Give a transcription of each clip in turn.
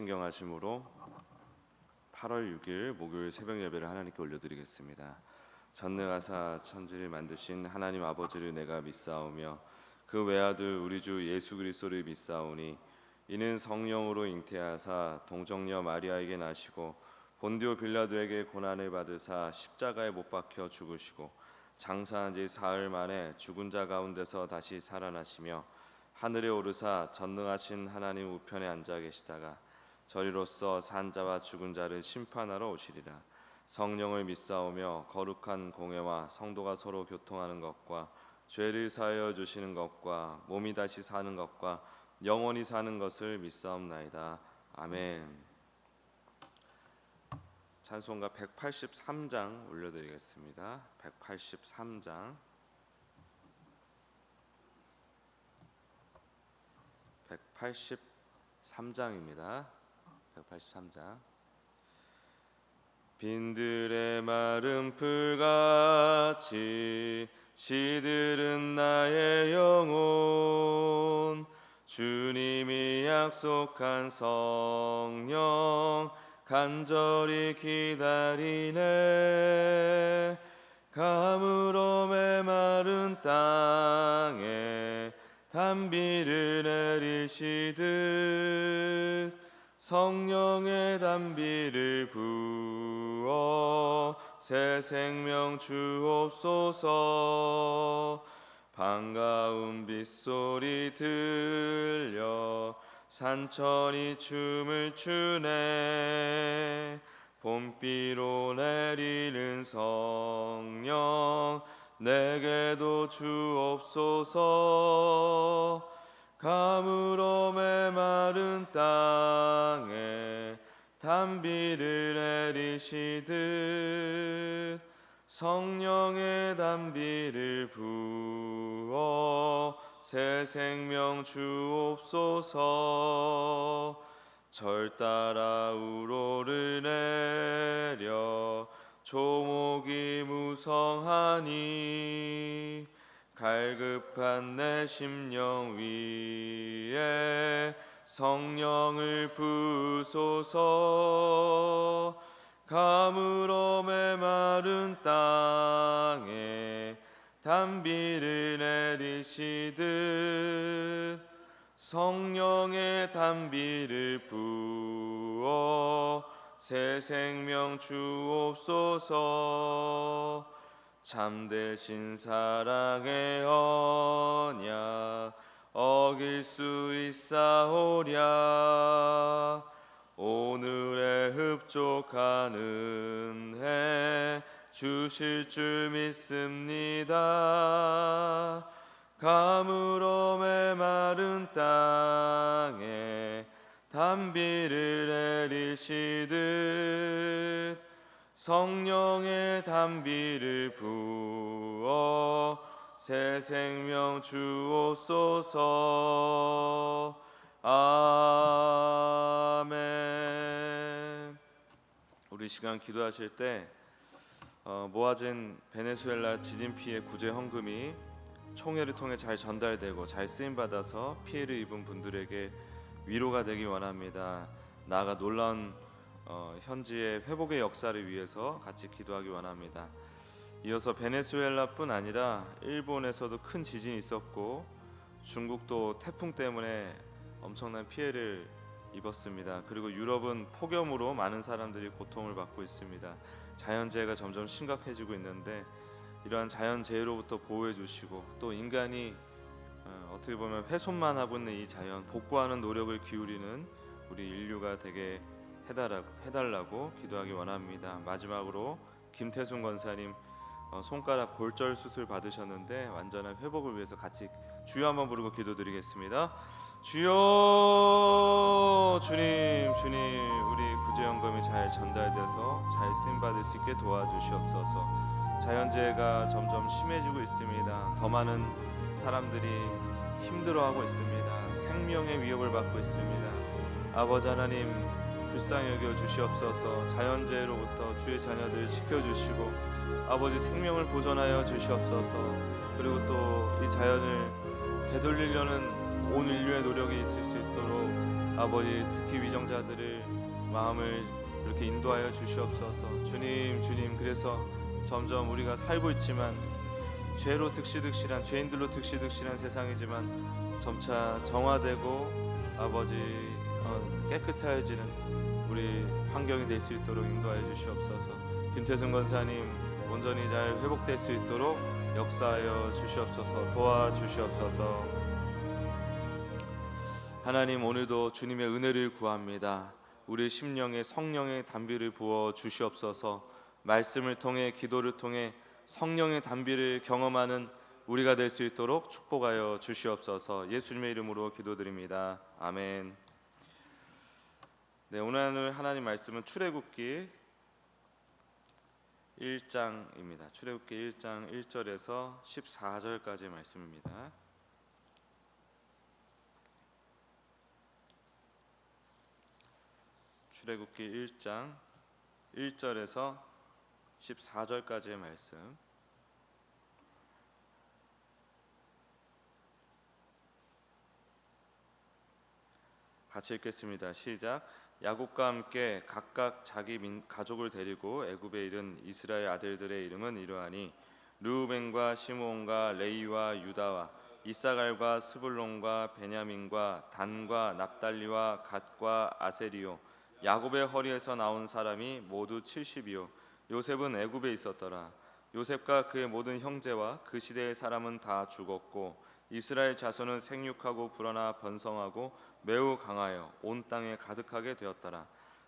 신경하심으로 8월 6일 목요일 새벽 예배를 하나님께 올려드리겠습니다. 전능하사 천지를 만드신 하나님 아버지를 내가 믿사오며 그 외아들 우리 주 예수 그리스도를 믿사오니 이는 성령으로 잉태하사 동정녀 마리아에게 나시고 본디오 빌라도에게 고난을 받으사 십자가에 못 박혀 죽으시고 장사한 지 사흘 만에 죽은 자 가운데서 다시 살아나시며 하늘에 오르사 전능하신 하나님 우편에 앉아 계시다가 저리로서 산 자와 죽은 자를 심판하러 오시리라. 성령을 믿사오며 거룩한 공회와 성도가 서로 교통하는 것과 죄를 사하여 주시는 것과 몸이 다시 사는 것과 영원히 사는 것을 믿사옵나이다. 아멘. 찬송가 183장 올려드리겠습니다. 183장 183장입니다. 183장. 빈들의 마른 풀같이 시들은 나의 영혼 주님이 약속한 성령 간절히 기다리네. 가물어 메마른 땅에 단비를 내리시듯 성령의 단비를 부어 새 생명 주옵소서. 반가운 빗소리 들려 산천이 춤을 추네. 봄비로 내리는 성령 내게도 주옵소서. 가물어 메마른 땅에 단비를 내리시듯 성령의 단비를 부어 새 생명 주옵소서. 절 따라 우로를 내려 조목이 무성하니 갈급한 내 심령 위에 성령을 부소서. 가물어 메마른 땅에 단비를 내리시듯 성령의 단비를 부어 새 생명 주옵소서. 참되신 사랑의 언약 어길 수 있사오랴. 오늘의 흡족한 은혜 주실 줄 믿습니다. 가물어 메마른 땅에 단비를 내리시듯 성령의 단비를 부어 새 생명 주옵소서. 아멘. 우리 시간 기도하실 때 모아진 베네수엘라 지진 피해 구제 헌금이 총회를 통해 잘 전달되고 잘 쓰임 받아서 피해를 입은 분들에게 위로가 되기 원합니다. 나아가 놀라운 현지의 회복의 역사를 위해서 같이 기도하기 원합니다. 이어서 베네수엘라뿐 아니라 일본에서도 큰 지진이 있었고 중국도 태풍 때문에 엄청난 피해를 입었습니다. 그리고 유럽은 폭염으로 많은 사람들이 고통을 받고 있습니다. 자연재해가 점점 심각해지고 있는데 이러한 자연재해로부터 보호해 주시고 또 인간이 어떻게 보면 훼손만 하고 있는 이 자연 복구하는 노력을 기울이는 우리 인류가 되게 해달라고 기도하기 원합니다. 마지막으로 김태순 권사님 손가락 골절 수술 받으셨는데 완전한 회복을 위해서 같이 주여 한번 부르고 기도드리겠습니다. 주여. 주님 우리 구제연금이 잘 전달돼서 잘 쓰임받을 수 있게 도와주시옵소서. 자연재해가 점점 심해지고 있습니다. 더 많은 사람들이 힘들어하고 있습니다. 생명의 위협을 받고 있습니다. 아버지 하나님 불쌍히 여겨 주시옵소서. 자연재해로부터 주의 자녀들을 지켜주시고 아버지 생명을 보존하여 주시옵소서. 그리고 또 이 자연을 되돌리려는 온 인류의 노력이 있을 수 있도록 아버지, 특히 위정자들을 마음을 이렇게 인도하여 주시옵소서. 주님, 주님, 그래서 점점 우리가 살고 있지만 죄로 득실득실한, 죄인들로 득실득실한 세상이지만 점차 정화되고 아버지 깨끗해지는 우리 환경이 될 수 있도록 인도하여 주시옵소서. 김태승 권사님 온전히 잘 회복될 수 있도록 역사하여 주시옵소서. 도와주시옵소서. 하나님, 오늘도 주님의 은혜를 구합니다. 우리 심령에 성령의 단비를 부어 주시옵소서. 말씀을 통해, 기도를 통해 성령의 단비를 경험하는 우리가 될 수 있도록 축복하여 주시옵소서. 예수님의 이름으로 기도드립니다. 아멘. 네, 오늘 하나님 말씀은 출애굽기 1장입니다. 출애굽기 1장 1절에서 14절까지의 말씀입니다. 출애굽기 1장 1절에서 14절까지의 말씀. 같이 읽겠습니다. 시작. 야곱과 함께 각각 자기 가족을 데리고 애굽에 이른 이스라엘 아들들의 이름은 이러하니 르우벤과 시므온과 레위와 유다와 이사갈과 스불론과 베냐민과 단과 납달리와 갓과 아세리요. 야곱의 허리에서 나온 사람이 모두 70이요. 요셉은 애굽에 있었더라. 요셉과 그의 모든 형제와 그 시대의 사람은 다 죽었고 이스라엘 자손은 생육하고 불어나 번성하고 매우 강하여 온 땅에 가득하게 되었더라.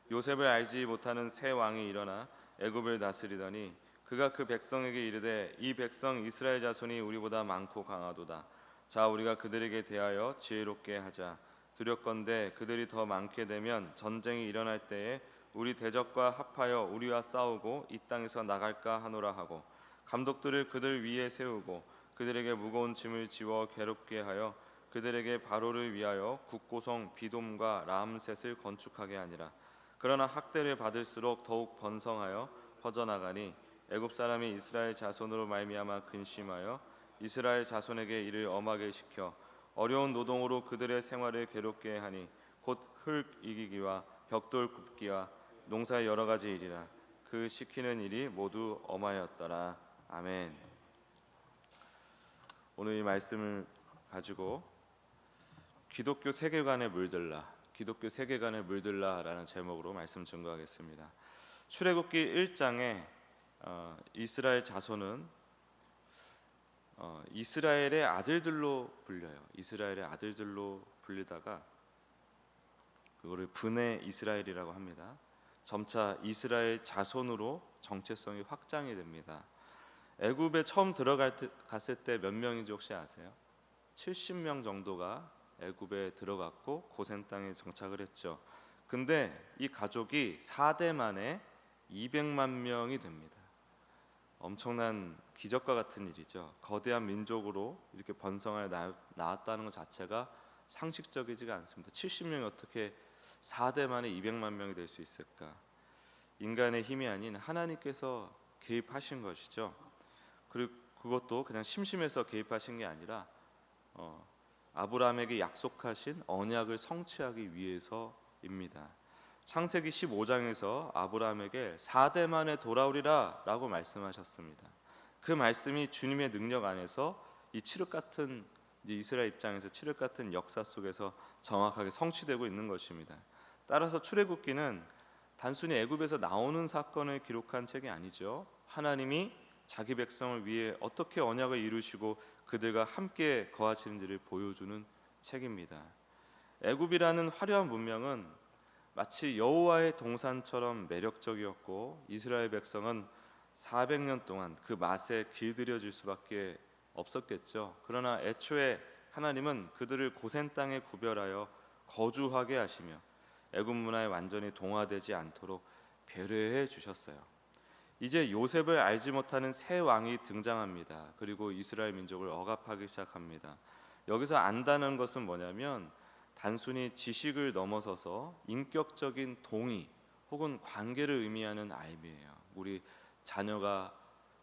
요셉을 알지 못하는 새 왕이 일어나 애굽을 다스리더니 그가 그 백성에게 이르되 이 백성 이스라엘 자손이 우리보다 많고 강하도다. 자, 우리가 그들에게 대하여 지혜롭게 하자. 두렵건대 그들이 더 많게 되면 전쟁이 일어날 때에 우리 대적과 합하여 우리와 싸우고 이 땅에서 나갈까 하노라 하고 감독들을 그들 위에 세우고 그들에게 무거운 짐을 지워 괴롭게 하여 그들에게 바로를 위하여 국고성 비돔과 라암셋을 건축하게 하니라. 그러나 학대를 받을수록 더욱 번성하여 퍼져나가니 애굽 사람이 이스라엘 자손으로 말미암아 근심하여 이스라엘 자손에게 이를 엄하게 시켜 어려운 노동으로 그들의 생활을 괴롭게 하니 곧 흙 이기기와 벽돌 굽기와 농사의 여러 가지 일이라. 그 시키는 일이 모두 엄하였더라. 아멘. 오늘 이 말씀을 가지고 기독교 세계관에 물들라라는 제목으로 말씀 증거하겠습니다. 출애굽기 1장에 이스라엘 자손은 이스라엘의 아들들로 불려요. 이스라엘의 아들들로 불리다가 그거를 분해 이스라엘이라고 합니다. 점차 이스라엘 자손으로 정체성이 확장이 됩니다. 애굽에 처음 갔을 때 몇 명인지 혹시 아세요? 70명 정도가 애굽에 들어갔고 고센 땅에 정착을 했죠. 근데 이 가족이 4대 만에 200만 명이 됩니다. 엄청난 기적과 같은 일이죠. 거대한 민족으로 이렇게 번성하여 나왔다는 것 자체가 상식적이지가 않습니다. 70명이 어떻게 4대 만에 200만 명이 될 수 있을까? 인간의 힘이 아닌 하나님께서 개입하신 것이죠. 그리고 그것도 그냥 심심해서 개입하신 게 아니라 아브라함에게 약속하신 언약을 성취하기 위해서입니다. 창세기 15장에서 아브라함에게 4대 만에 돌아오리라 라고 말씀하셨습니다. 그 말씀이 주님의 능력 안에서 이 칠흑 같은 이스라엘 입장에서 칠흑 같은 역사 속에서 정확하게 성취되고 있는 것입니다. 따라서 출애굽기는 단순히 애굽에서 나오는 사건을 기록한 책이 아니죠. 하나님이 자기 백성을 위해 어떻게 언약을 이루시고 그들과 함께 거하시는지를 보여주는 책입니다. 애굽이라는 화려한 문명은 마치 여호와의 동산처럼 매력적이었고 이스라엘 백성은 400년 동안 그 맛에 길들여질 수밖에 없었겠죠. 그러나 애초에 하나님은 그들을 고센 땅에 구별하여 거주하게 하시며 애굽 문화에 완전히 동화되지 않도록 배려해 주셨어요. 이제 요셉을 알지 못하는 새 왕이 등장합니다. 그리고 이스라엘 민족을 억압하기 시작합니다. 여기서 안다는 것은 뭐냐면 단순히 지식을 넘어서서 인격적인 동의 혹은 관계를 의미하는 알미예요. 우리 자녀가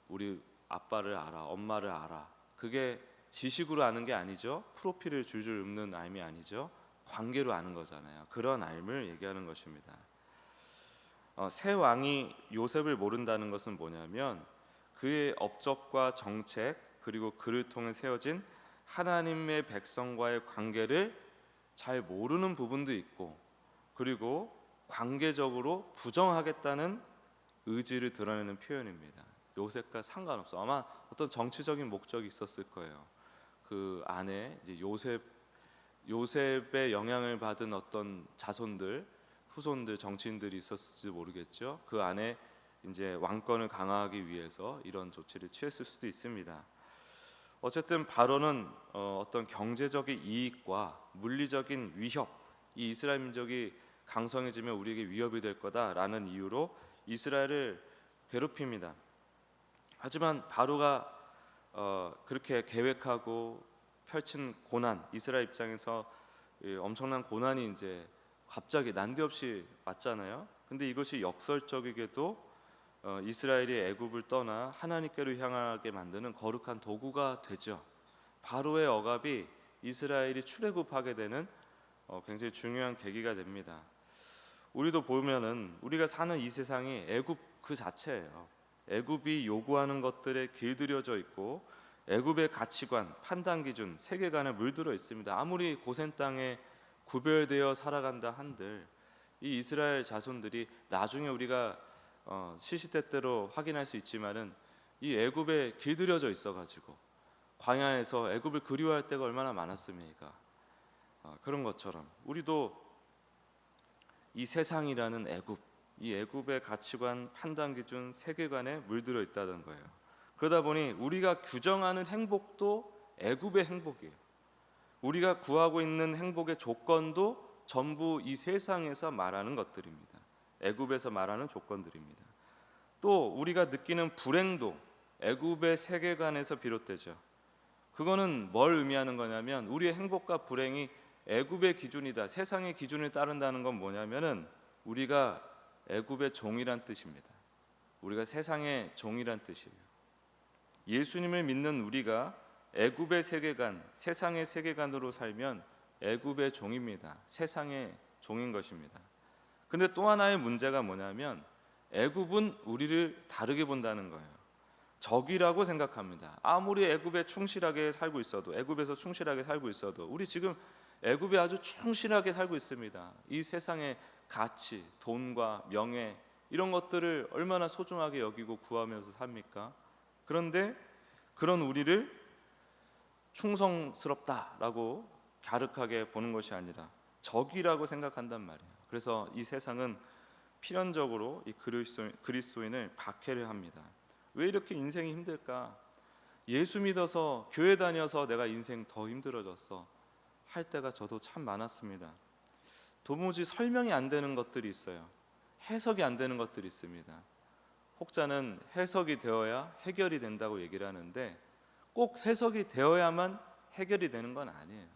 우리 아빠를 알아, 엄마를 알아. 그게 지식으로 아는 게 아니죠. 프로필을 줄줄 읊는 알미 아니죠. 관계로 아는 거잖아요. 그런 알을 얘기하는 것입니다. 새 왕이 요셉을 모른다는 것은 뭐냐면 그의 업적과 정책 그리고 그를 통해 세워진 하나님의 백성과의 관계를 잘 모르는 부분도 있고, 그리고 관계적으로 부정하겠다는 의지를 드러내는 표현입니다. 요셉과 상관없어. 아마 어떤 정치적인 목적이 있었을 거예요. 그 안에 이제 요셉의 영향을 받은 어떤 자손들, 후손들, 정치인들이 있었을지 모르겠죠. 그 안에 이제 왕권을 강화하기 위해서 이런 조치를 취했을 수도 있습니다. 어쨌든 바로는 어떤 경제적인 이익과 물리적인 위협, 이 이스라엘 민족이 강성해지면 우리에게 위협이 될 거다라는 이유로 이스라엘을 괴롭힙니다. 하지만 바로가 그렇게 계획하고 펼친 고난, 이스라엘 입장에서 엄청난 고난이 이제 갑자기 난데없이 왔잖아요. 근데 이것이 역설적이게도 이스라엘이 애굽을 떠나 하나님께로 향하게 만드는 거룩한 도구가 되죠. 바로의 억압이 이스라엘이 출애굽하게 되는 굉장히 중요한 계기가 됩니다. 우리도 보면은 우리가 사는 이 세상이 애굽 그 자체예요. 애굽이 요구하는 것들에 길들여져 있고 애굽의 가치관, 판단 기준, 세계관에 물들어 있습니다. 아무리 고센 땅에 구별되어 살아간다 한들 이 이스라엘 자손들이 나중에 우리가 시시때때로 확인할 수 있지만은 이 애굽에 길들여져 있어가지고 광야에서 애굽을 그리워할 때가 얼마나 많았습니까? 그런 것처럼 우리도 이 세상이라는 애굽, 이 애굽의 가치관, 판단 기준, 세계관에 물들어 있다는 거예요. 그러다 보니 우리가 규정하는 행복도 애굽의 행복이에요. 우리가 구하고 있는 행복의 조건도 전부 이 세상에서 말하는 것들입니다. 애굽에서 말하는 조건들입니다. 또 우리가 느끼는 불행도 애굽의 세계관에서 비롯되죠. 그거는 뭘 의미하는 거냐면 우리의 행복과 불행이 애굽의 기준이다, 세상의 기준을 따른다는 건 뭐냐면은 우리가 애굽의 종이란 뜻입니다. 우리가 세상의 종이란 뜻이에요. 예수님을 믿는 우리가 애굽의 세계관, 세상의 세계관으로 살면 애굽의 종입니다. 세상의 종인 것입니다. 근데 또 하나의 문제가 뭐냐면 애굽은 우리를 다르게 본다는 거예요. 적이라고 생각합니다. 아무리 애굽에 충실하게 살고 있어도, 애굽에서 충실하게 살고 있어도 우리 지금 애굽에 아주 충실하게 살고 있습니다. 이 세상의 가치, 돈과 명예 이런 것들을 얼마나 소중하게 여기고 구하면서 삽니까? 그런데 그런 우리를 충성스럽다라고 갸륵하게 보는 것이 아니라 적이라고 생각한단 말이에요. 그래서 이 세상은 필연적으로 이 그리스도인을 박해를 합니다. 왜 이렇게 인생이 힘들까? 예수 믿어서 교회 다녀서 내가 인생 더 힘들어졌어 할 때가 저도 참 많았습니다. 도무지 설명이 안 되는 것들이 있어요. 해석이 안 되는 것들이 있습니다. 혹자는 해석이 되어야 해결이 된다고 얘기를 하는데 꼭 해석이 되어야만 해결이 되는 건 아니에요.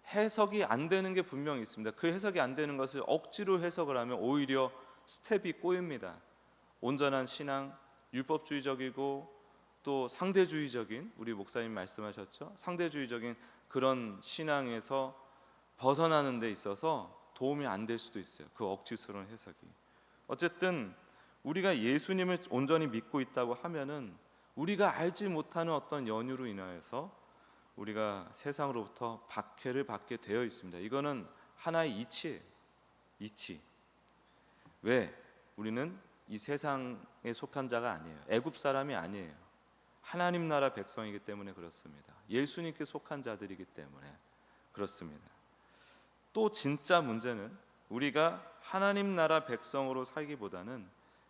해석이 안 되는 게 분명히 있습니다. 그 해석이 안 되는 것을 억지로 해석을 하면 오히려 스텝이 꼬입니다. 온전한 신앙, 율법주의적이고 또 상대주의적인, 우리 목사님 말씀하셨죠? 상대주의적인 그런 신앙에서 벗어나는 데 있어서 도움이 안 될 수도 있어요. 그 억지스러운 해석이. 어쨌든 우리가 예수님을 온전히 믿고 있다고 하면은 우리가 알지 못하는 어떤 연유로 인하여서 우리가 세상으로부터 박해를 받게 되어 있습니다. 이거는 하나의 이치예요. 이치. 왜? 우리는 이 세상에 속한 자가 아니에요. 애굽 사람이 아니에요. 하나님 나라 백성이기 때문에 그렇습니다. 예수님께 속한 자들이기 때문에 그렇습니다. 또 진짜 문제는 우리가 하나님 나라 백성으로 살기보다는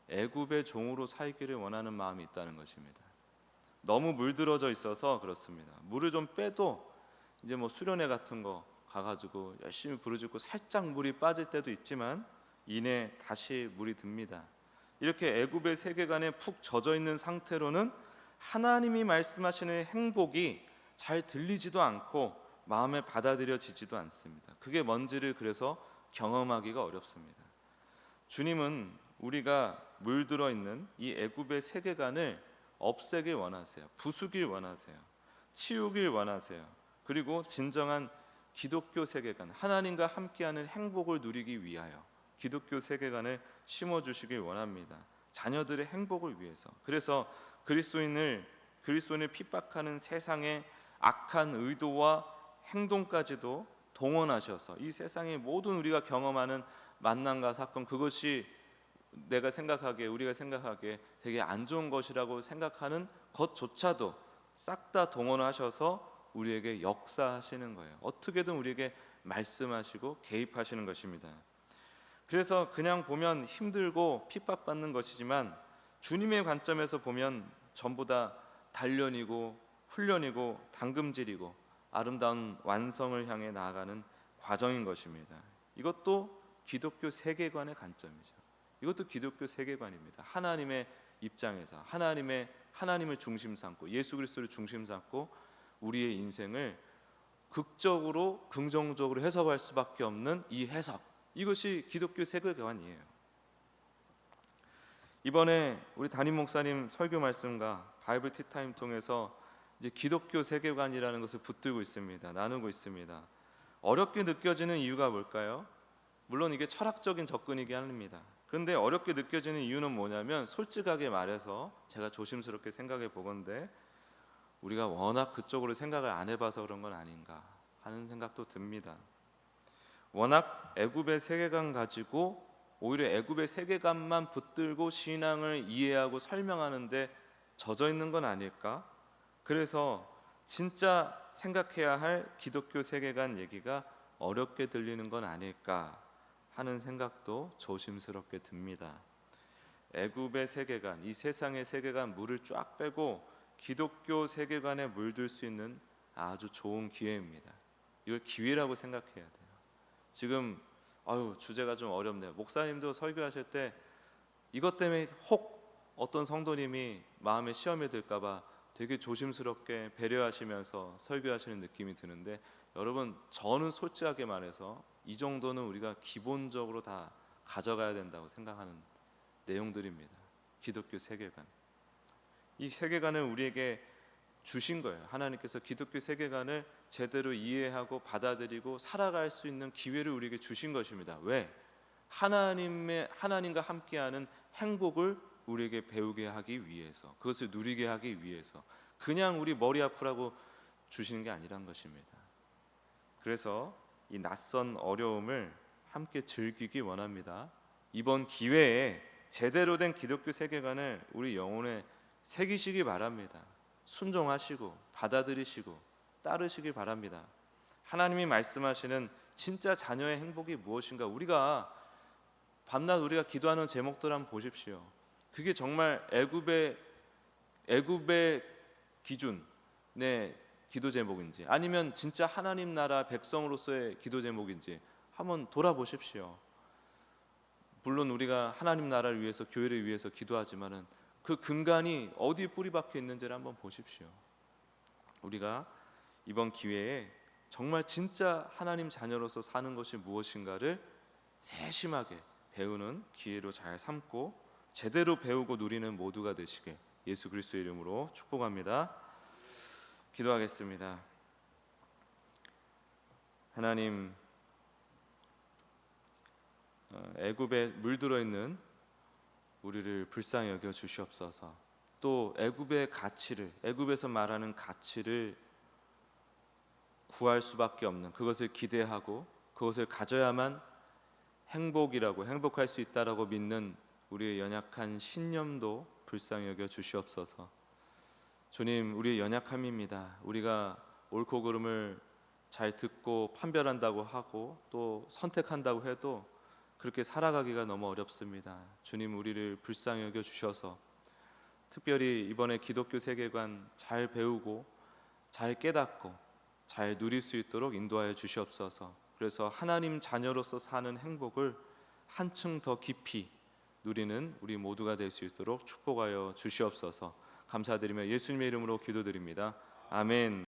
애굽의 종으로 살기를 원하는 마음이 있다는 것입니다. 너무 물들어져 있어서 그렇습니다. 물을 좀 빼도 이제 뭐 수련회 같은 거 가가지고 열심히 부르짖고 살짝 물이 빠질 때도 있지만 이내 다시 물이 듭니다. 이렇게 애굽의 세계관에 푹 젖어 있는 상태로는 하나님이 말씀하시는 행복이 잘 들리지도 않고 마음에 받아들여지지도 않습니다. 그게 뭔지를 그래서 경험하기가 어렵습니다. 주님은 우리가 물들어 있는 이 애굽의 세계관을 없애길 원하세요. 부수길 원하세요. 치우길 원하세요. 그리고 진정한 기독교 세계관, 하나님과 함께하는 행복을 누리기 위하여 기독교 세계관을 심어주시길 원합니다. 자녀들의 행복을 위해서. 그래서 그리스도인을 핍박하는 세상의 악한 의도와 행동까지도 동원하셔서 이 세상의 모든 우리가 경험하는 만남과 사건, 그것이 우리가 생각하기에 되게 안 좋은 것이라고 생각하는 것조차도 싹 다 동원하셔서 우리에게 역사하시는 거예요. 어떻게든 우리에게 말씀하시고 개입하시는 것입니다. 그래서 그냥 보면 힘들고 핍박받는 것이지만 주님의 관점에서 보면 전부 다 단련이고 훈련이고 당금질이고 아름다운 완성을 향해 나아가는 과정인 것입니다. 이것도 기독교 세계관의 관점이죠. 이것도 기독교 세계관입니다. 하나님의 입장에서 하나님을 중심 삼고 예수 그리스도를 중심 삼고 우리의 인생을 극적으로 긍정적으로 해석할 수밖에 없는 이 해석, 이것이 기독교 세계관이에요. 이번에 우리 담임 목사님 설교 말씀과 바이블 티타임 통해서 이제 기독교 세계관이라는 것을 붙들고 있습니다. 나누고 있습니다. 어렵게 느껴지는 이유가 뭘까요? 물론 이게 철학적인 접근이긴 합니다. 그런데 어렵게 느껴지는 이유는 뭐냐면 솔직하게 말해서 제가 조심스럽게 생각해 보건대 우리가 워낙 그쪽으로 생각을 안 해봐서 그런 건 아닌가 하는 생각도 듭니다. 워낙 애굽의 세계관 가지고 오히려 애굽의 세계관만 붙들고 신앙을 이해하고 설명하는데 젖어 있는 건 아닐까? 그래서 진짜 생각해야 할 기독교 세계관 얘기가 어렵게 들리는 건 아닐까 하는 생각도 조심스럽게 듭니다. 애굽의 세계관, 이 세상의 세계관 물을 쫙 빼고 기독교 세계관에 물들 수 있는 아주 좋은 기회입니다. 이걸 기회라고 생각해야 돼요. 지금 주제가 좀 어렵네요. 목사님도 설교하실 때 이것 때문에 혹 어떤 성도님이 마음에 시험에 들까 봐 되게 조심스럽게 배려하시면서 설교하시는 느낌이 드는데, 여러분, 저는 솔직하게 말해서 이 정도는 우리가 기본적으로 다 가져가야 된다고 생각하는 내용들입니다. 기독교 세계관, 이 세계관을 우리에게 주신 거예요. 하나님께서 기독교 세계관을 제대로 이해하고 받아들이고 살아갈 수 있는 기회를 우리에게 주신 것입니다. 왜? 하나님과 함께하는 행복을 우리에게 배우게 하기 위해서, 그것을 누리게 하기 위해서, 그냥 우리 머리 아프라고 주시는 게 아니란 것입니다. 그래서 이 낯선 어려움을 함께 즐기기 원합니다. 이번 기회에 제대로 된 기독교 세계관을 우리 영혼에 새기시기 바랍니다. 순종하시고 받아들이시고 따르시길 바랍니다. 하나님이 말씀하시는 진짜 자녀의 행복이 무엇인가, 우리가 밤낮 우리가 기도하는 제목들 한번 보십시오. 그게 정말 애굽의 기준의 기도 제목인지 아니면 진짜 하나님 나라 백성으로서의 기도 제목인지 한번 돌아보십시오. 물론 우리가 하나님 나라를 위해서, 교회를 위해서 기도하지만은 그 근간이 어디 뿌리박혀 있는지를 한번 보십시오. 우리가 이번 기회에 정말 진짜 하나님 자녀로서 사는 것이 무엇인가를 세심하게 배우는 기회로 잘 삼고 제대로 배우고 누리는 모두가 되시길 예수 그리스도의 이름으로 축복합니다. 기도하겠습니다. 하나님, 애굽에 물들어 있는 우리를 불쌍히 여겨 주시옵소서. 또 애굽의 가치를, 애굽에서 말하는 가치를 구할 수밖에 없는, 그것을 기대하고 그것을 가져야만 행복할 수 있다라고 믿는 우리의 연약한 신념도 불쌍히 여겨 주시옵소서. 주님, 우리의 연약함입니다. 우리가 옳고 그름을 잘 듣고 판별한다고 하고 또 선택한다고 해도 그렇게 살아가기가 너무 어렵습니다. 주님, 우리를 불쌍히 여겨 주셔서 특별히 이번에 기독교 세계관 잘 배우고 잘 깨닫고 잘 누릴 수 있도록 인도하여 주시옵소서. 그래서 하나님 자녀로서 사는 행복을 한층 더 깊이 누리는 우리 모두가 될 수 있도록 축복하여 주시옵소서. 감사드리며 예수님의 이름으로 기도드립니다. 아멘.